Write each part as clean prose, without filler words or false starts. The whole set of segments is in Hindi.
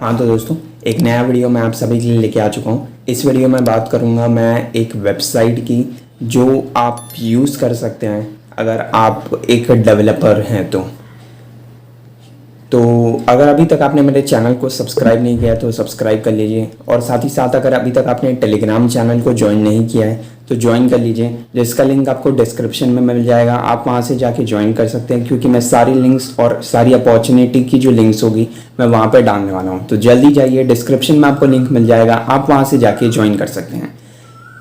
हाँ तो दोस्तों, एक नया वीडियो मैं आप सभी के लिए लेके आ चुका हूँ। इस वीडियो में बात करूँगा मैं एक वेबसाइट की जो आप यूज़ कर सकते हैं अगर आप एक डेवलपर हैं तो अगर अभी तक आपने मेरे चैनल को सब्सक्राइब नहीं किया तो सब्सक्राइब कर लीजिए, और साथ ही साथ अगर अभी तक आपने टेलीग्राम चैनल को ज्वाइन नहीं किया है तो ज्वाइन कर लीजिए, जिसका लिंक आपको डिस्क्रिप्शन में मिल जाएगा। आप वहां से जाके ज्वाइन कर सकते हैं, क्योंकि मैं सारी लिंक्स और सारी अपॉर्चुनिटी की जो लिंक्स होगी मैं वहाँ पर डालने वाला हूँ। तो जल्दी जाइए, डिस्क्रिप्शन में आपको लिंक मिल जाएगा, आप वहाँ से जाके ज्वाइन कर सकते हैं।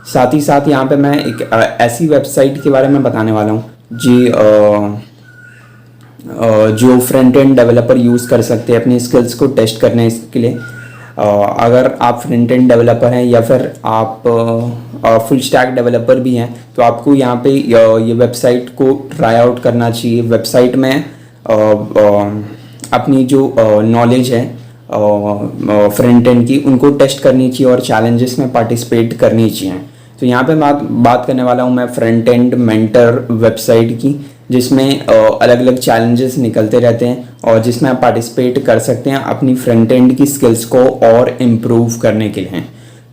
साथ ही साथ यहाँ पर मैं एक ऐसी वेबसाइट के बारे में बताने वाला हूँ जी जो फ्रंट एंड डेवलपर यूज़ कर सकते हैं अपनी स्किल्स को टेस्ट करने के लिए। अगर आप फ्रंट एंड डेवलपर हैं या फिर आप फुल स्टैक डेवलपर भी हैं तो आपको यहाँ पे ये वेबसाइट को ट्राई आउट करना चाहिए। वेबसाइट में अपनी जो नॉलेज है फ्रंट एंड की उनको टेस्ट करनी चाहिए और चैलेंजेस में पार्टिसिपेट करनी चाहिए। तो यहाँ पे बात करने वाला हूँ मैं फ्रंट एंड मेंटर वेबसाइट की, जिसमें अलग अलग चैलेंजेस निकलते रहते हैं और जिसमें आप पार्टिसिपेट कर सकते हैं अपनी फ्रंट एंड की स्किल्स को और इम्प्रूव करने के लिए।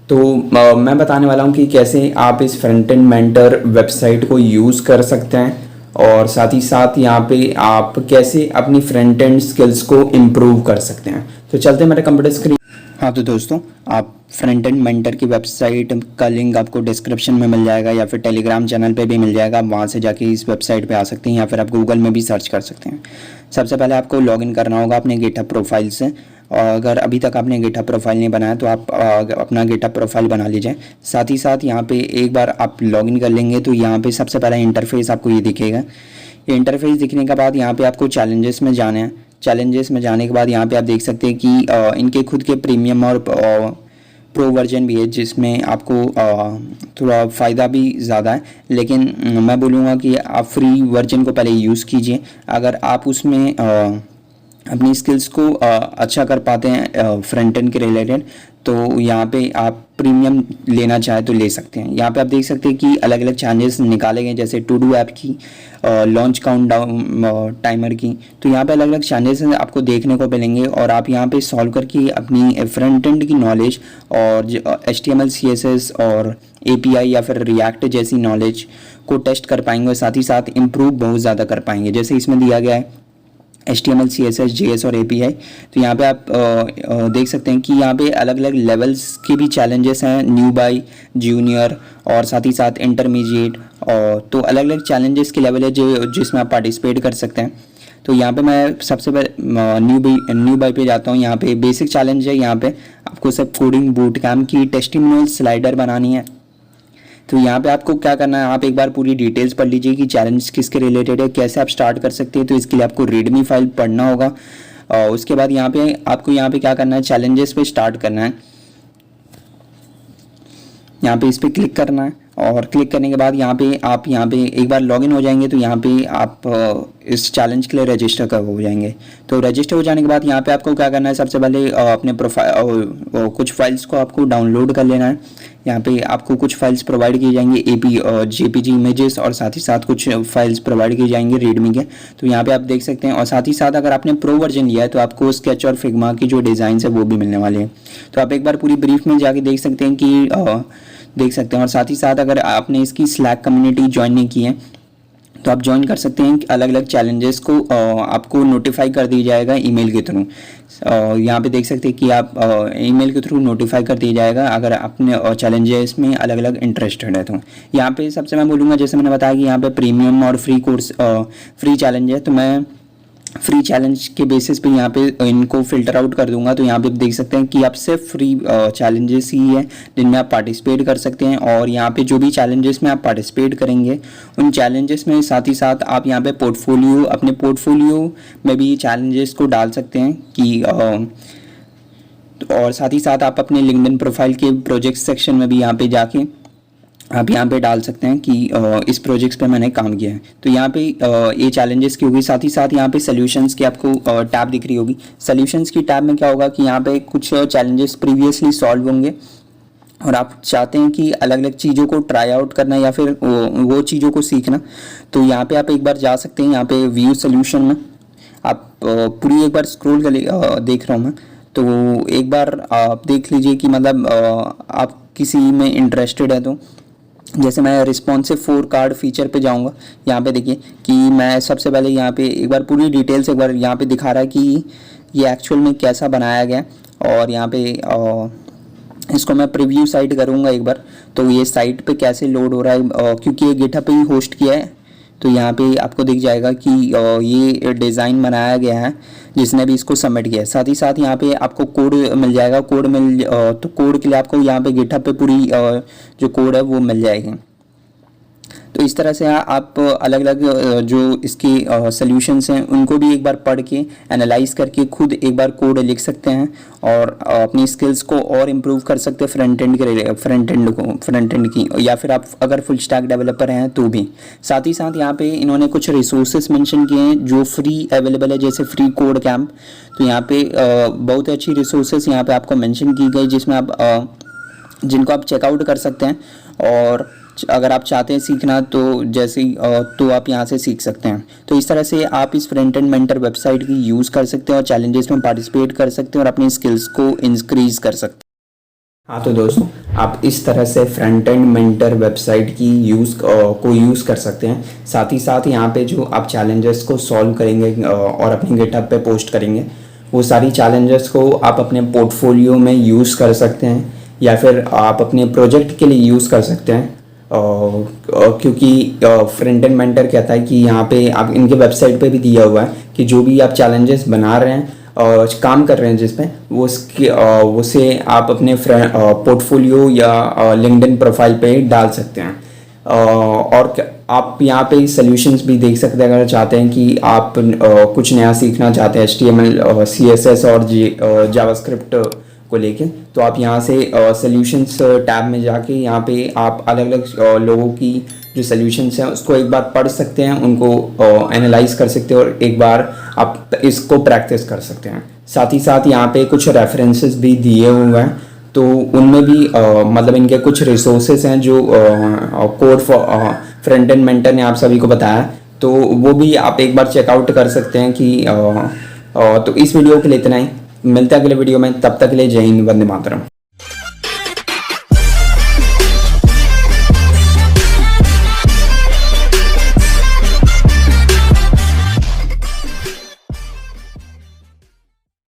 तो मैं बताने वाला हूँ कि कैसे आप इस फ्रंट एंड मेंटर वेबसाइट को यूज़ कर सकते हैं, और साथ ही साथ यहाँ पे आप कैसे अपनी फ्रंट एंड स्किल्स को इम्प्रूव कर सकते हैं। तो चलते हैं मेरे कंप्यूटर स्क्रीन। हाँ तो दोस्तों, आप फ्रंट एंड मेंटर की वेबसाइट का लिंक आपको डिस्क्रिप्शन में मिल जाएगा या फिर टेलीग्राम चैनल पे भी मिल जाएगा। आप वहाँ से जाके इस वेबसाइट पे आ सकते हैं या फिर आप गूगल में भी सर्च कर सकते हैं। सबसे पहले आपको लॉगिन करना होगा अपने गिटहब प्रोफाइल से, और अगर अभी तक आपने गिटहब प्रोफाइल नहीं बनाया तो आप अपना गिटहब प्रोफाइल बना लीजिए। साथ ही साथ यहाँ पे एक बार आप लॉगिन कर लेंगे तो यहाँ पे सबसे पहला इंटरफेस आपको ये दिखेगा। ये इंटरफेस दिखने के बाद यहाँ पे आपको चैलेंजेस में जाना है। चैलेंजेस में जाने के बाद यहाँ पे आप देख सकते हैं कि इनके खुद के प्रीमियम और प्रो वर्जन भी है, जिसमें आपको थोड़ा फ़ायदा भी ज़्यादा है, लेकिन मैं बोलूँगा कि आप फ्री वर्जन को पहले यूज़ कीजिए। अगर आप उसमें अपनी स्किल्स को अच्छा कर पाते हैं फ्रंट एंड के रिलेटेड, तो यहाँ पे आप प्रीमियम लेना चाहे तो ले सकते हैं। यहाँ पे आप देख सकते हैं कि अलग अलग चैलेंजेस निकाले गए, जैसे टू डू ऐप की, लॉन्च काउंटडाउन टाइमर की। तो यहाँ पे अलग अलग चैलेंजेस आपको देखने को मिलेंगे और आप यहाँ पे सॉल्व करके अपनी फ्रंट एंड की नॉलेज और HTML CSS और API या फिर रिएक्ट जैसी नॉलेज को टेस्ट कर पाएंगे, और साथ ही साथ इम्प्रूव बहुत ज़्यादा कर पाएंगे। जैसे इसमें दिया गया है HTML CSS JS और API। तो यहाँ पे आप देख सकते हैं कि यहाँ पे अलग अलग लेवल्स के भी चैलेंजेस हैं, न्यू बाई, जूनियर और साथ ही साथ इंटरमीडिएट। और तो अलग अलग चैलेंजेस के लेवल है जो जिसमें आप पार्टिसिपेट कर सकते हैं। तो यहाँ पे मैं सबसे पहले न्यू बाई पे जाता हूँ। यहाँ पे बेसिक चैलेंज है, यहाँ पे आपको सब कोडिंग बूट कैम्प की टेस्टिमोनियल स्लाइडर बनानी है। तो यहाँ पे आपको क्या करना है, आप एक बार पूरी डिटेल्स पढ़ लीजिए कि चैलेंज किसके रिलेटेड है, कैसे आप स्टार्ट कर सकते हैं। तो इसके लिए आपको रीडमी फाइल पढ़ना होगा। उसके बाद यहाँ पे आपको यहाँ पे क्या करना है, चैलेंजेस पे स्टार्ट करना है। यहाँ पे इस पर क्लिक करना है, और क्लिक करने के बाद यहाँ पे एक बार लॉगिन हो जाएंगे तो यहाँ पे आप इस चैलेंज के लिए रजिस्टर हो जाएंगे। तो रजिस्टर हो जाने के बाद यहाँ पे आपको क्या करना है, सबसे पहले अपने प्रोफाइल कुछ फाइल्स को आपको डाउनलोड कर लेना है। यहाँ पे आपको कुछ फाइल्स प्रोवाइड की जाएंगी, JPG इमेजेस, और साथ ही साथ कुछ फाइल्स प्रोवाइड की जाएंगे रीडमी के। तो यहाँ पे आप देख सकते हैं, और साथ ही साथ अगर आपने प्रो वर्जन लिया है तो आपको स्केच और फिग्मा की जो डिज़ाइन है वो भी मिलने वाले हैं। तो आप एक बार पूरी ब्रीफ में जाके देख सकते हैं कि देख सकते हैं। और साथ ही साथ अगर आपने इसकी स्लैक कम्युनिटी ज्वाइन नहीं की है तो आप ज्वाइन कर सकते हैं। अलग अलग चैलेंजेस को आपको नोटिफाई कर दिया जाएगा ईमेल के थ्रू। यहाँ पे देख सकते हैं कि आप ईमेल के थ्रू नोटिफाई कर दिया जाएगा अगर आपने चैलेंजेस में अलग अलग इंटरेस्टेड है। तो यहाँ पे सबसे मैं बोलूँगा, जैसे मैंने बताया कि यहाँ पे प्रीमियम और फ्री कोर्स फ्री चैलेंज है, तो मैं फ्री चैलेंज के बेसिस पे यहाँ पे इनको फिल्टर आउट कर दूंगा। तो यहाँ पे देख सकते हैं कि आप सिर्फ फ्री चैलेंजेस ही है जिनमें आप पार्टिसिपेट कर सकते हैं, और यहाँ पे जो भी चैलेंजेस में आप पार्टिसिपेट करेंगे उन चैलेंजेस में साथ ही साथ आप यहाँ पे अपने पोर्टफोलियो में भी चैलेंजेस को डाल सकते हैं कि और साथ ही साथ आप अपने लिंक्डइन प्रोफाइल के प्रोजेक्ट सेक्शन में भी यहाँ पे जाके आप यहाँ पे डाल सकते हैं कि इस प्रोजेक्ट्स पे मैंने काम किया है। तो यहाँ पे ये चैलेंजेस की होगी। साथ ही साथ यहाँ पे सॉल्यूशंस की आपको टैब दिख रही होगी। सॉल्यूशंस की टैब में क्या होगा कि यहाँ पे कुछ चैलेंजेस प्रीवियसली सॉल्व होंगे और आप चाहते हैं कि अलग अलग चीज़ों को ट्राई आउट करना या फिर वो चीज़ों को सीखना। तो यहाँ पे आप एक बार जा सकते हैं, यहाँ पे व्यू सोल्यूशन में आप पूरी एक बार स्क्रॉल कर देख रहा हूँ मैं। तो एक बार आप देख लीजिए कि मतलब आप किसी में इंटरेस्टेड है तो जैसे मैं रिस्पॉन्सिव 4 कार्ड फीचर पे जाऊंगा। यहाँ पे देखिए कि मैं सबसे पहले यहाँ पे एक बार पूरी डिटेल्स एक बार यहाँ पे दिखा रहा है कि ये एक्चुअल में कैसा बनाया गया। और यहाँ पे इसको मैं प्रीव्यू साइट करूँगा एक बार, तो ये साइट पे कैसे लोड हो रहा है, क्योंकि ये गिटहब पे ही होस्ट किया है। तो यहाँ पे आपको दिख जाएगा कि ये डिज़ाइन बनाया गया है जिसने भी इसको सबमिट किया है। साथ ही साथ यहाँ पे आपको कोड मिल जाएगा, तो कोड के लिए आपको यहाँ पे गिटहब पे पूरी जो कोड है वो मिल जाएगी। तो इस तरह से आप अलग अलग जो इसकी सॉल्यूशंस हैं उनको भी एक बार पढ़ के एनालाइज करके खुद एक बार कोड लिख सकते हैं और अपनी स्किल्स को और इम्प्रूव कर सकते हैं फ्रंट एंड की, या फिर आप अगर फुल स्टैक डेवलपर हैं तो भी। साथ ही साथ यहाँ पे इन्होंने कुछ रिसोर्सेज मेंशन किए हैं जो फ्री अवेलेबल है, जैसे फ्री कोड कैंप। तो यहाँ पे बहुत अच्छी रिसोर्सेज यहाँ पे आपको मेंशन की गई जिसमें आप जिनको आप चेकआउट कर सकते हैं, और अगर आप चाहते हैं सीखना तो जैसे तो आप यहाँ से सीख सकते हैं। तो इस तरह से आप इस फ्रंट एंड मेंटर वेबसाइट की यूज़ कर सकते हैं और चैलेंजेस में पार्टिसिपेट कर सकते हैं और अपनी स्किल्स को इंक्रीज कर सकते हैं। हाँ, तो दोस्तों आप इस तरह से फ्रंट एंड मेंटर वेबसाइट की यूज़ कर सकते हैं। साथ ही साथ यहाँ पे जो आप चैलेंजेस को सॉल्व करेंगे और अपने गिटहब पे पोस्ट करेंगे, वो सारी चैलेंजेस को आप अपने पोर्टफोलियो में यूज़ कर सकते हैं या फिर आप अपने प्रोजेक्ट के लिए यूज़ कर सकते हैं। क्योंकि फ्रंट एंड मेंटर कहता है कि यहाँ पे आप इनके वेबसाइट पे भी दिया हुआ है कि जो भी आप चैलेंजेस बना रहे हैं काम कर रहे हैं जिस पे वो से आप अपने पोर्टफोलियो या लिंक्डइन प्रोफाइल पे डाल सकते हैं। और आप यहाँ पे सॉल्यूशंस भी देख सकते हैं अगर चाहते हैं कि आप कुछ नया सीखना चाहते हैं HTML CSS और जावास्क्रिप्ट को लेके, तो आप यहाँ से सॉल्यूशंस टैब में जाके यहाँ पे आप अलग अलग लोगों की जो सॉल्यूशंस हैं उसको एक बार पढ़ सकते हैं, उनको एनालाइज कर सकते हैं और एक बार आप इसको प्रैक्टिस कर सकते हैं। साथ ही साथ यहाँ पे कुछ रेफरेंसेस भी दिए हुए हैं, तो उनमें भी मतलब इनके कुछ रिसोर्सेस हैं जो कोड फ्रंट एंड मेंटर ने आप सभी को बताया, तो वो भी आप एक बार चेकआउट कर सकते हैं कि तो इस वीडियो के लिए इतना ही। मिलते हैं अगले वीडियो में, तब तक के लिए जय हिंद, वंदे मातरम।